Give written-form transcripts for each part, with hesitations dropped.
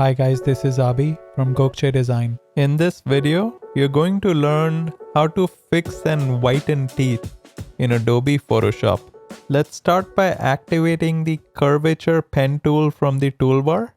Hi guys, this is Abi from Gokche Design. In this video, you're going to learn how to fix and whiten teeth in Adobe Photoshop. Let's start by activating the Curvature Pen Tool from the toolbar.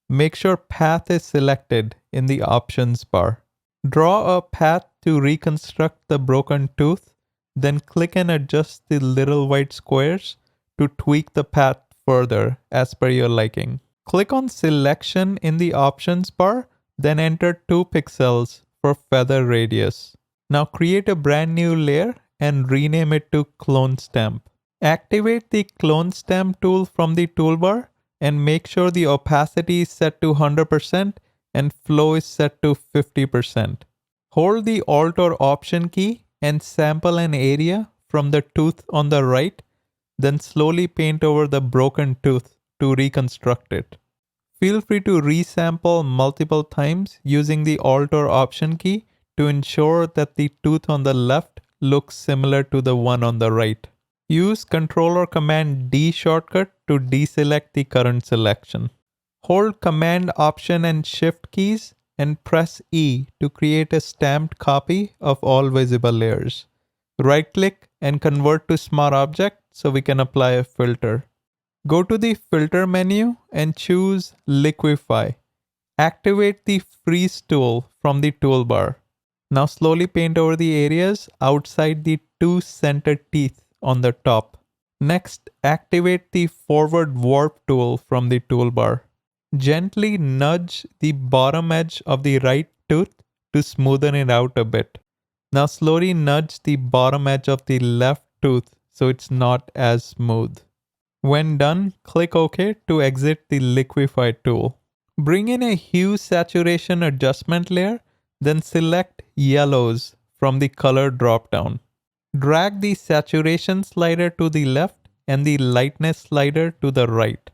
Make sure Path is selected in the Options bar. Draw a path to reconstruct the broken tooth, then click and adjust the little white squares to tweak the path further as per your liking. Click on Selection in the Options bar, then enter 2 pixels for feather radius. Now create a brand new layer and rename it to Clone Stamp. Activate the Clone Stamp tool from the toolbar and make sure the opacity is set to 100% and flow is set to 50%. Hold the Alt or Option key and sample an area from the tooth on the right, then slowly paint over the broken tooth to reconstruct it. Feel free to resample multiple times using the Alt or Option key to ensure that the tooth on the left looks similar to the one on the right. Use Ctrl or Command D shortcut to deselect the current selection. Hold Command Option and Shift keys and press E to create a stamped copy of all visible layers. Right-click and convert to Smart Object so we can apply a filter. Go to the Filter menu and choose Liquify. Activate the Freeze tool from the toolbar. Now slowly paint over the areas outside the 2 center teeth on the top. Next, activate the Forward Warp tool from the toolbar. Gently nudge the bottom edge of the right tooth to smoothen it out a bit. Now slowly nudge the bottom edge of the left tooth so it's not as smooth. When done, click OK to exit the Liquify tool. Bring in a hue saturation adjustment layer, then select yellows from the color dropdown. Drag the saturation slider to the left and the lightness slider to the right.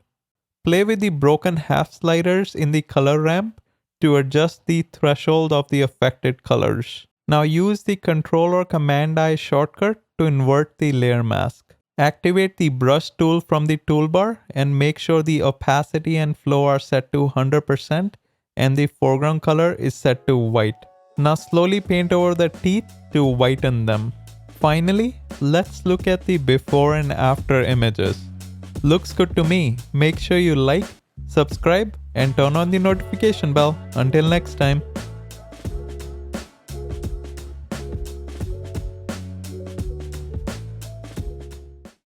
Play with the broken half sliders in the color ramp to adjust the threshold of the affected colors. Now use the Ctrl or Command I shortcut to invert the layer mask. Activate the brush tool from the toolbar and make sure the opacity and flow are set to 100% and the foreground color is set to white. Now slowly paint over the teeth to whiten them. Finally, let's look at the before and after images. Looks good to me. Make sure you like, subscribe, and turn on the notification bell. Until next time.